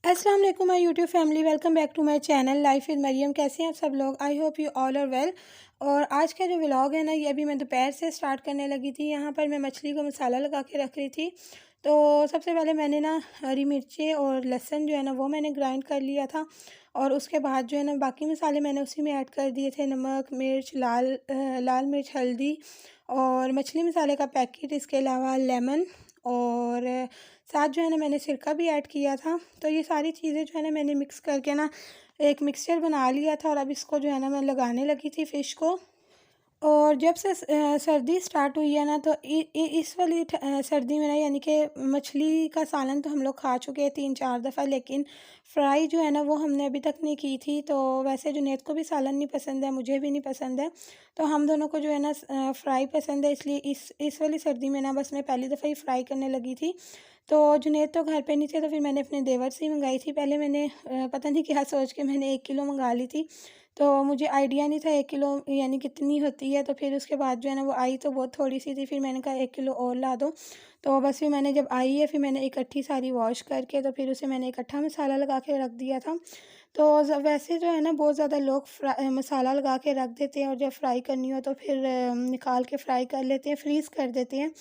अस्सलाम वालेकुम my YouTube family, welcome back to my channel life with Mariam. कैसे हैं आप सब लोग? I hope you all are well. और आज का जो व्लॉग है ना, ये अभी मैं दोपहर से स्टार्ट करने लगी थी। यहाँ पर मैं मछली को मसाला लगा के रख रही थी। तो सबसे पहले मैंने ना हरी मिर्चें और लहसुन जो है ना वो मैंने ग्राइंड कर लिया था। और उसके बाद जो है ना बाकी मसाले मैंने उसी में ऐड कर दिए थे। नमक, मिर्च, लाल मिर्च, हल्दी और मछली मसाले का पैकेट, इसके अलावा लेमन और साथ जो है ना मैंने सिरका भी ऐड किया था। तो ये सारी चीज़ें जो है ना मैंने मिक्स करके ना एक मिक्सचर बना लिया था। और अब इसको जो है ना मैं लगाने लगी थी फ़िश को। और जब से सर्दी स्टार्ट हुई है ना, तो इस वाली सर्दी में ना, यानी कि मछली का सालन तो हम लोग खा चुके हैं 3-4 दफ़ा, लेकिन फ्राई जो है ना वो हमने अभी तक नहीं की थी। तो वैसे जुनैद को भी सालन नहीं पसंद है, मुझे भी नहीं पसंद है। तो हम दोनों को जो है ना फ्राई पसंद है, इसलिए इस वाली सर्दी में ना बस मैं पहली दफ़ा ही फ्राई करने लगी थी। तो जुनैद तो घर पे नहीं थे, तो फिर मैंने अपने देवर से ही मंगाई थी। पहले मैंने पता नहीं क्या सोच के मैंने 1 किलो मंगा ली थी। तो मुझे आइडिया नहीं था 1 किलो यानी कितनी होती है। तो फिर उसके बाद जो है ना वो आई तो बहुत थोड़ी-सी थी, फिर मैंने कहा 1 किलो और ला दो। तो बस फिर मैंने जब आई है, फिर मैंने इकट्ठी सारी वॉश करके तो फिर उसे मैंने इकट्ठा मसाला लगा के रख दिया था। तो वैसे जो है ना बहुत ज़्यादा लोग मसाला लगा के रख देते हैं, और जब फ्राई करनी हो तो फिर निकाल के फ्राई कर लेते हैं, फ्रीज़ कर देते हैं।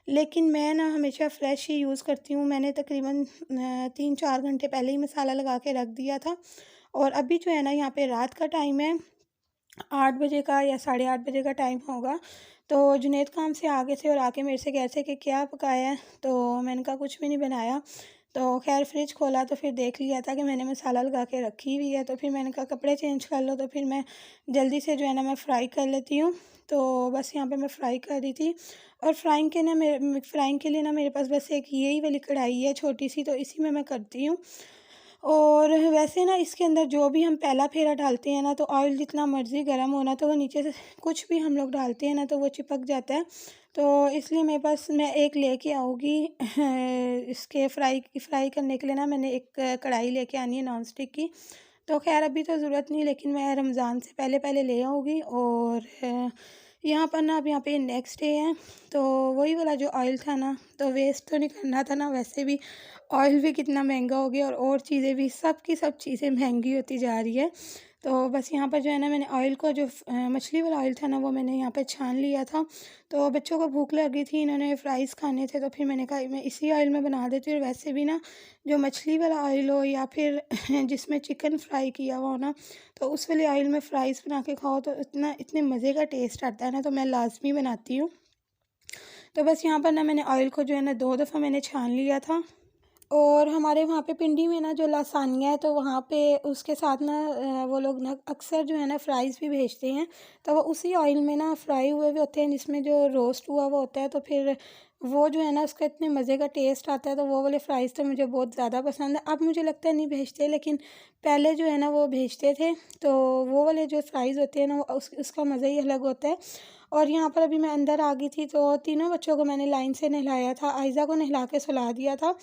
लेकिन मैं ना हमेशा फ्रेश ही यूज़ करती हूँ। मैंने तकरीबन 3-4 घंटे पहले ही मसाला लगा के रख दिया था। और अभी जो है ना यहाँ पे रात का टाइम है, 8 बजे का या साढ़े 8 बजे का टाइम होगा। तो जुनैद काम से आ गए थे और आके मेरे से कह रहे थे कि क्या पकाया है? तो मैंने कहा कुछ भी नहीं बनाया। तो ख़ैर फ्रिज खोला तो फिर देख लिया था कि मैंने मसाला लगा के रखी हुई है। तो फिर मैंने कहा कपड़े चेंज कर लो, तो फिर मैं जल्दी से जो है ना मैं फ्राई कर लेती हूँ। तो बस यहाँ पे मैं फ्राई कर रही थी। और फ्राइंग के लिए ना मेरे पास बस एक यही वाली कढ़ाई है छोटी-सी, तो इसी में मैं करती हूँ। और वैसे ना इसके अंदर जो भी हम पहला फेरा डालते हैं ना, तो ऑयल जितना मर्ज़ी गर्म होना, तो वो नीचे से कुछ भी हम लोग डालते हैं ना तो वो चिपक जाता है। तो इसलिए मेरे पास मैं एक लेके आऊँगी इसके फ्राई करने के लिए ना मैंने एक कढ़ाई लेके आनी है नॉन स्टिक की। तो ख़ैर अभी तो ज़रूरत नहीं, लेकिन मैं रमज़ान से पहले ले आऊँगी। और यहाँ पर ना अब यहाँ पे नेक्स्ट डे है। तो वही वाला जो ऑयल था ना, तो वेस्ट तो नहीं करना था ना, वैसे भी ऑयल भी कितना महंगा हो गया, और चीज़ें भी सब की सब चीज़ें महंगी होती जा रही है। तो बस यहाँ पर जो है ना मैंने ऑयल को जो मछली वाला ऑयल था ना वो मैंने यहाँ पे छान लिया था। तो बच्चों को भूख लगी थी, इन्होंने फ्राइज़ खाने थे, तो फिर मैंने कहा मैं इसी ऑयल में बना देती हूँ। और वैसे भी ना जो मछली वाला ऑयल हो या फिर जिसमें चिकन फ्राई किया हुआ हो ना, तो उस वाले ऑयल में फ़्राइज़ बना के खाओ तो इतने मज़े का टेस्ट आता है ना, तो मैं लाज़मी बनाती हूँ। तो बस यहाँ पर ना मैंने ऑयल को जो है ना 2 दफ़ा मैंने छान लिया था। और हमारे वहाँ पे पिंडी में ना जो लासानिया है, तो वहाँ पे उसके साथ ना वो लोग ना अक्सर जो है ना फ्राइज़ भी भेजते हैं। तो वो उसी ऑयल में ना फ्राई हुए भी होते हैं, जिसमें जो रोस्ट हुआ हुआ होता है। तो फिर वो जो है ना उसका इतने मज़े का टेस्ट आता है। तो वो वाले फ़्राइज़ तो मुझे बहुत ज़्यादा पसंद है। अब मुझे लगता है नहीं भेजते, लेकिन पहले जो है ना वो भेजते थे। तो वो वाले जो फ़्राइज़ होते हैं ना वो उसका मज़ा ही अलग होता है। और यहाँ पर अभी मैं अंदर आ गई थी, तो तीनों बच्चों को मैंने लाइन से नहलाया था। आयज़ा को नहला के सुला दिया था।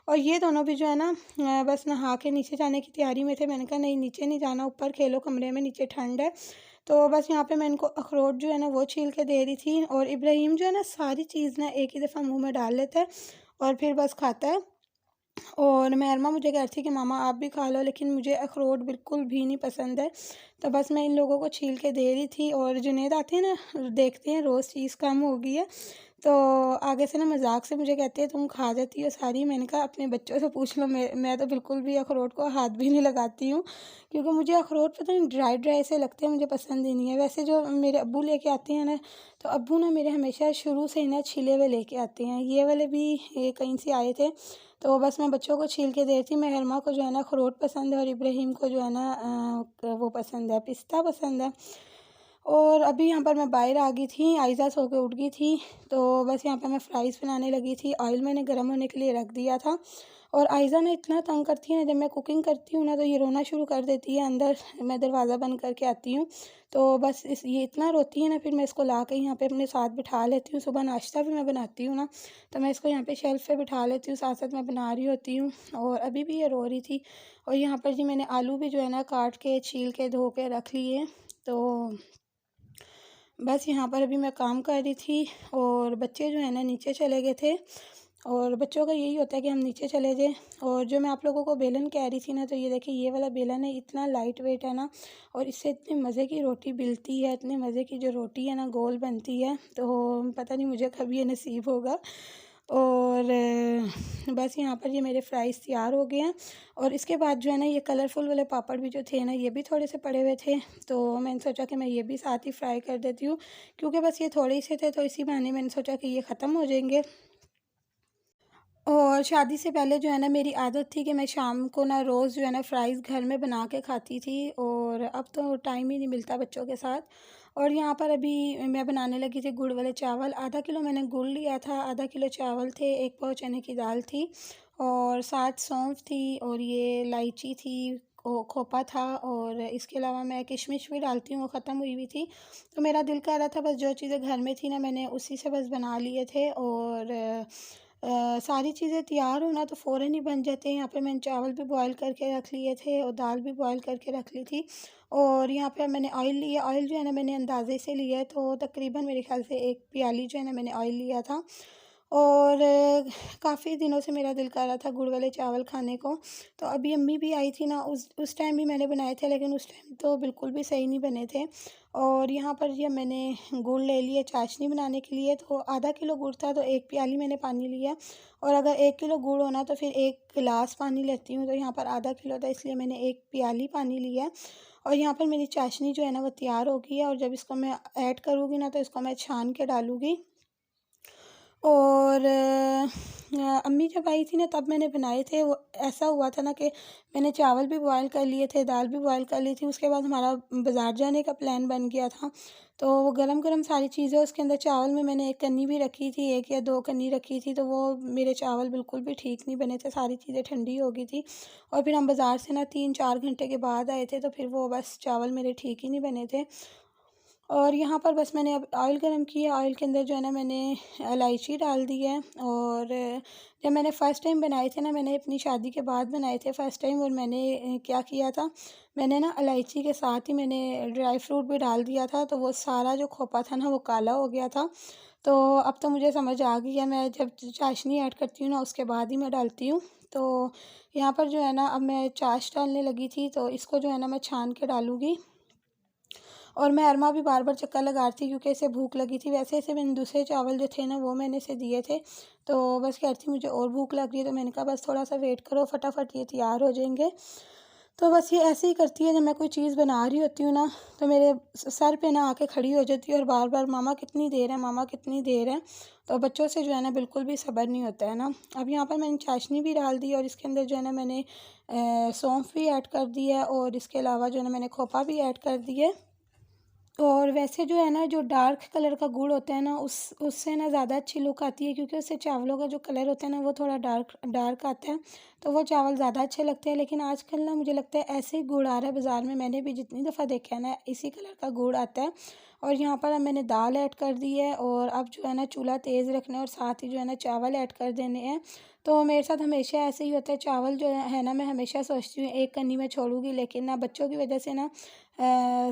और ये दोनों भी जो है ना बस नहा के नीचे जाने की तैयारी में थे। मैंने कहा नहीं, नीचे नहीं जाना, ऊपर खेलो कमरे में, नीचे ठंड है। तो बस यहाँ पे मैं इनको अखरोट जो है ना वो छील के दे रही थी। और इब्राहिम जो है ना सारी चीज़ ना एक ही दफ़ा मुँह में डाल लेता है और फिर बस खाता है। और महरमा मुझे कह रही थी कि मामा आप भी खा लो, लेकिन मुझे अखरोट बिल्कुल भी नहीं पसंद है। तो बस मैं इन लोगों को छील के दे रही थी। और जुनैद आते हैं ना, देखते हैं रोज़ चीज़ कम हो गई है, तो आगे से ना मजाक से मुझे कहते हैं तुम खा जाती हो सारी। मैंने कहा अपने बच्चों से पूछ लो, मैं तो बिल्कुल भी अखरोट को हाथ भी नहीं लगाती हूँ, क्योंकि मुझे अखरोट पता नहीं ड्राई ड्राई से लगते हैं, मुझे पसंद ही नहीं है। वैसे जो मेरे अब्बू लेके आते हैं ना, तो अब्बू ना मेरे हमेशा शुरू से ही ना छिले हुए लेके आते हैं। ये वाले भी ये कहीं से आए थे। तो बस मैं बच्चों को छील के दे रही थी। महरमा को जो है ना अखरोट पसंद है, और इब्राहिम को जो है ना वो पसंद है, पिस्ता पसंद है। और अभी यहाँ पर मैं बाहर आ गई थी, आयज़ा सो के उठ गई थी। तो बस यहाँ पे मैं फ़्राइज़ बनाने लगी थी। ऑयल मैंने गर्म होने के लिए रख दिया था। और आयज़ा ना इतना तंग करती है ना, जब मैं कुकिंग करती हूँ ना तो ये रोना शुरू कर देती है अंदर। मैं दरवाज़ा बंद करके आती हूँ, तो बस ये इतना रोती है ना, फिर मैं इसको ला के यहाँ पे अपने साथ बिठा लेती हूँ। सुबह नाश्ता भी मैं बनाती हूँ ना, तो मैं इसको यहाँ पे शेल्फ़ पे बिठा लेती हूँ, साथ साथ मैं बना रही होती हूँ। और अभी भी ये रो रही थी। और यहाँ पर जी मैंने आलू भी जो है ना काट के छील के धो के रख लिए। तो बस यहाँ पर अभी मैं काम कर रही थी, और बच्चे जो है ना नीचे चले गए थे। और बच्चों का यही होता है कि हम नीचे चले जाएं। और जो मैं आप लोगों को बेलन कह रही थी ना, तो ये देखिए ये वाला बेलन है, इतना लाइट वेट है ना, और इससे इतने मज़े की रोटी बिलती है, इतने मज़े की जो रोटी है ना गोल बनती है। तो पता नहीं मुझे कभी ये नसीब होगा। और बस यहाँ पर ये मेरे फ्राइज़ तैयार हो गए हैं। और इसके बाद जो है ना, ये कलरफुल वाले पापड़ भी जो थे ना, ये भी थोड़े से पड़े हुए थे, तो मैंने सोचा कि मैं ये भी साथ ही फ्राई कर देती हूँ, क्योंकि बस ये थोड़े से थे, तो इसी बहाने मैंने सोचा कि ये ख़त्म हो जाएंगे। और शादी से पहले जो है ना, मेरी आदत थी कि मैं शाम को ना रोज़ जो है ना फ्राइज़ घर में बना के खाती थी, और अब तो टाइम ही नहीं मिलता बच्चों के साथ। और यहाँ पर अभी मैं बनाने लगी थी गुड़ वाले चावल। आधा किलो मैंने गुड़ लिया था, आधा किलो चावल थे, एक पाव चने की दाल थी, और 7 सौंफ थी, और ये इलायची थी, खोपा था, और इसके अलावा मैं किशमिश भी डालती हूँ, वो ख़त्म हुई हुई थी। तो मेरा दिल कर रहा था बस जो चीज़ें घर में थी ना, मैंने उसी से बस बना लिए थे। और सारी चीज़ें तैयार हो ना तो फ़ौरन ही बन जाते हैं। यहाँ पे मैंने चावल भी बॉयल करके रख लिए थे, और दाल भी बॉयल करके रख ली थी। और यहाँ पे मैंने ऑयल लिया, ऑयल जो है ना मैंने अंदाज़े से लिया है, तो तकरीबन मेरे ख़्याल से 1 प्याली जो है ना मैंने ऑयल लिया था। और काफ़ी दिनों से मेरा दिल कर रहा था गुड़ वाले चावल खाने को। तो अभी अम्मी भी आई थी ना, उस टाइम भी मैंने बनाए थे, लेकिन उस टाइम तो बिल्कुल भी सही नहीं बने थे। और यहाँ पर जब मैंने गुड़ ले लिया चाशनी बनाने के लिए, तो आधा किलो गुड़ था, तो 1 प्याली मैंने पानी लिया। और अगर 1 किलो गुड़ होना तो फिर 1 गिलास पानी लेती हूँ, तो यहाँ पर आधा किलो था, इसलिए मैंने 1 प्याली पानी लिया। और यहाँ पर मेरी चाशनी जो है ना वो तैयार हो गई है, और जब इसको मैं ऐड करूँगी ना, तो इसको मैं छान के डालूँगी। और अम्मी जब आई थी ना तब मैंने बनाए थे। वो ऐसा हुआ था ना कि मैंने चावल भी बॉयल कर लिए थे, दाल भी बॉयल कर ली थी, उसके बाद हमारा बाज़ार जाने का प्लान बन गया था। तो वो गरम-गरम सारी चीज़ें उसके अंदर, चावल में मैंने 1 कन्नी भी रखी थी, 1 या 2 कन्नी रखी थी, तो वो मेरे चावल बिल्कुल भी ठीक नहीं बने थे, सारी चीज़ें ठंडी हो गई थी। और फिर हम बाज़ार से ना 3-4 घंटे के बाद आए थे, तो फिर वो बस चावल मेरे ठीक ही नहीं बने थे। और यहाँ पर बस मैंने अब ऑयल गरम किया, ऑयल के अंदर जो है ना मैंने इलायची डाल दी है। और जब मैंने फ़र्स्ट टाइम बनाए थे ना, मैंने अपनी शादी के बाद बनाए थे फ़र्स्ट टाइम, और मैंने क्या किया था, मैंने ना इलायची के साथ ही मैंने ड्राई फ्रूट भी डाल दिया था, तो वो सारा जो खोपा था ना वो काला हो गया था। तो अब तो मुझे समझ आ गई है, मैं जब चाशनी ऐड करती हूँ ना उसके बाद ही मैं डालती हूँ। तो यहाँ पर जो है ना अब मैं छाछ डालने लगी थी, तो इसको जो है ना मैं छान के डालूँगी। और मैं अरमा भी बार-बार चक्कर लगा रही थी, क्योंकि इसे भूख लगी थी। वैसे इसे मैंने दूसरे चावल जो थे ना वो मैंने इसे दिए थे, तो बस कह रही थी मुझे और भूख लग रही है, तो मैंने कहा बस थोड़ा-सा वेट करो, फटाफट ये तैयार हो जाएँगे। तो बस ये ऐसे ही करती है, जब मैं कोई चीज़ बना रही होती हूँ ना, तो मेरे सर पे ना आके खड़ी हो जाती है, और बार-बार मामा कितनी देर है, मामा कितनी देर है। तो बच्चों से जो है ना बिल्कुल भी सब्र नहीं होता है ना। अब यहाँ पर मैंने चाशनी भी डाल दी, और इसके अंदर जो है ना मैंने सौंफ भी ऐड कर दी है, और इसके अलावा जो है ना मैंने खोपा भी ऐड कर दी है। और वैसे जो है ना, जो डार्क कलर का गुड़ होता है ना, उससे ना ज़्यादा अच्छी लुक आती है, क्योंकि उससे चावलों का जो कलर होता है ना वो थोड़ा डार्क डार्क आता है, तो वो चावल ज़्यादा अच्छे लगते हैं। लेकिन आजकल ना मुझे लगता है ऐसे ही गुड़ आ रहा है बाज़ार में, मैंने भी जितनी दफ़ा देखा है ना इसी कलर का गुड़ आता है। और यहाँ पर अब मैंने दाल ऐड कर दी है, और अब जो है ना चूल्हा तेज़ रखना है, और साथ ही जो है ना चावल ऐड कर देने हैं। तो मेरे साथ हमेशा ऐसे ही होता है, चावल जो है ना मैं हमेशा सोचती हूँ 1 कन्नी में छोड़ूंगी, लेकिन ना बच्चों की वजह से ना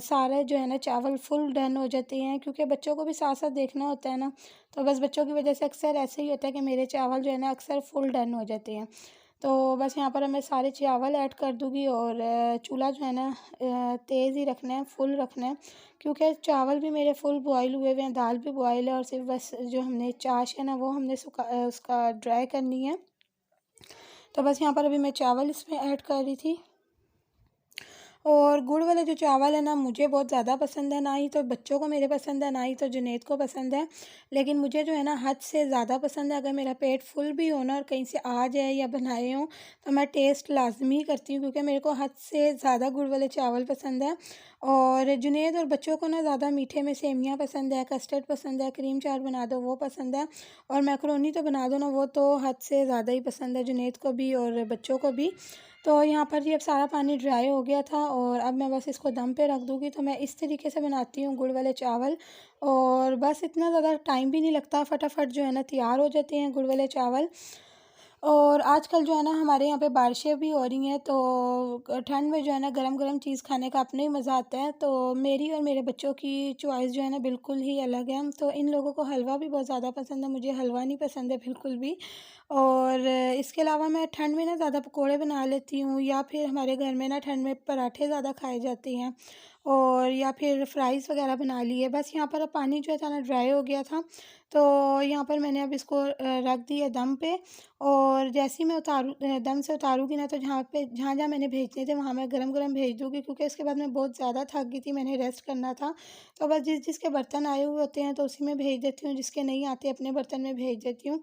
सारे जो है ना चावल फुल डन हो जाते हैं, क्योंकि बच्चों को भी साथ साथ देखना होता है ना। तो बस बच्चों की वजह से अक्सर ऐसे ही होता है कि मेरे चावल जो है ना अक्सर फुल डन हो जाते हैं। तो बस यहाँ पर मैं सारे चावल ऐड कर दूँगी, और चूल्हा जो है ना तेज़ ही रखना है, फुल रखना है, क्योंकि चावल भी मेरे फुल बॉयल हुए हुए हैं, दाल भी बॉयल है, और सिर्फ बस जो हमने छाछ है ना वो हमने उसका ड्राई करनी है। तो बस यहाँ पर अभी मैं चावल इसमें ऐड कर रही थी। और गुड़ वाले जो चावल है ना मुझे बहुत ज़्यादा पसंद है, ना ही तो बच्चों को मेरे पसंद है, ना ही तो जुनैद को पसंद है। लेकिन मुझे जो है ना हद से ज़्यादा पसंद है। अगर मेरा पेट फुल भी हो ना और कहीं से आ जाए या बनाए हों, तो मैं टेस्ट लाजमी करती हूँ, क्योंकि मेरे को हद से ज़्यादा गुड़ वाले चावल पसंद है। और जुनैद और बच्चों को ना ज़्यादा मीठे में सेमियाँ पसंद है, कस्टर्ड पसंद है, क्रीम चाट बना दो वो पसंद है, और मैक्रोनी तो बना दो ना, वो तो हद से ज़्यादा ही पसंद है जुनैद को भी और बच्चों को भी। तो यहाँ पर ये अब सारा पानी ड्राई हो गया था, और अब मैं बस इसको दम पे रख दूँगी। तो मैं इस तरीके से बनाती हूँ गुड़ वाले चावल, और बस इतना ज़्यादा टाइम भी नहीं लगता, फटाफट जो है ना तैयार हो जाते हैं गुड़ वाले चावल। और आजकल जो है ना हमारे यहाँ पे बारिशें भी हो रही हैं, तो ठंड में जो है ना गरम-गरम चीज़ खाने का अपना ही मज़ा आता है। तो मेरी और मेरे बच्चों की चॉइस जो है ना बिल्कुल ही अलग है। तो इन लोगों को हलवा भी बहुत ज़्यादा पसंद है, मुझे हलवा नहीं पसंद है बिल्कुल भी। और इसके अलावा मैं ठंड में ना ज़्यादा पकोड़े बना लेती हूँ, या फिर हमारे घर में ना ठंड में पराठे ज़्यादा खाए जाते हैं, और या फिर फ्राइज़ वगैरह बना लिए। बस यहाँ पर अब पानी जो था ना ड्राई हो गया था, तो यहाँ पर मैंने अब इसको रख दिया दम पे। और जैसे ही मैं दम से उतारूँगी ना, तो जहाँ मैंने भेजने थे वहाँ मैं गरम-गरम भेज दूँगी, क्योंकि इसके बाद मैं बहुत ज़्यादा थक गई थी, मैंने रेस्ट करना था। तो बस जिसके बर्तन आए हुए होते हैं तो उसी में भेज देती हूँ, जिसके नहीं आते अपने बर्तन में भेज देती हूँ।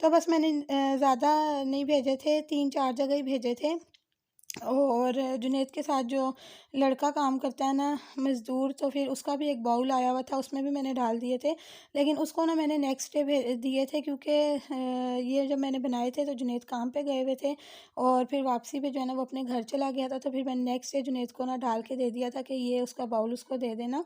तो बस मैंने ज़्यादा नहीं भेजे थे, 3-4 जगह ही भेजे थे। और जुनैद के साथ जो लड़का काम करता है ना, मज़दूर, तो फिर उसका भी एक बाउल आया हुआ था, उसमें भी मैंने डाल दिए थे। लेकिन उसको ना मैंने नेक्स्ट डे दिए थे, क्योंकि ये जब मैंने बनाए थे तो जुनैद काम पे गए हुए थे, और फिर वापसी पे जो है ना वो अपने घर चला गया था। तो फिर मैंने नेक्स्ट डे जुनैद को ना डाल के दे दिया था कि ये उसका बाउल उसको दे देना।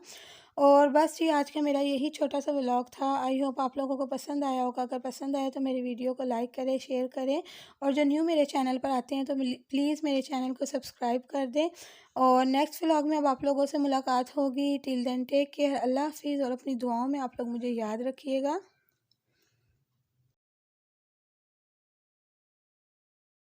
और बस जी, आज का मेरा यही छोटा-सा व्लॉग था। आई होप आप लोगों को पसंद आया होगा। अगर पसंद आया तो मेरी वीडियो को लाइक करें, शेयर करें, और जो न्यू मेरे चैनल पर आते हैं तो प्लीज़ मेरे चैनल को सब्सक्राइब कर दें। और नेक्स्ट व्लॉग में अब आप लोगों से मुलाकात होगी। टिल देन टेक केयर, अल्लाह हाफ़िज़, और अपनी दुआओं में आप लोग मुझे याद रखिएगा।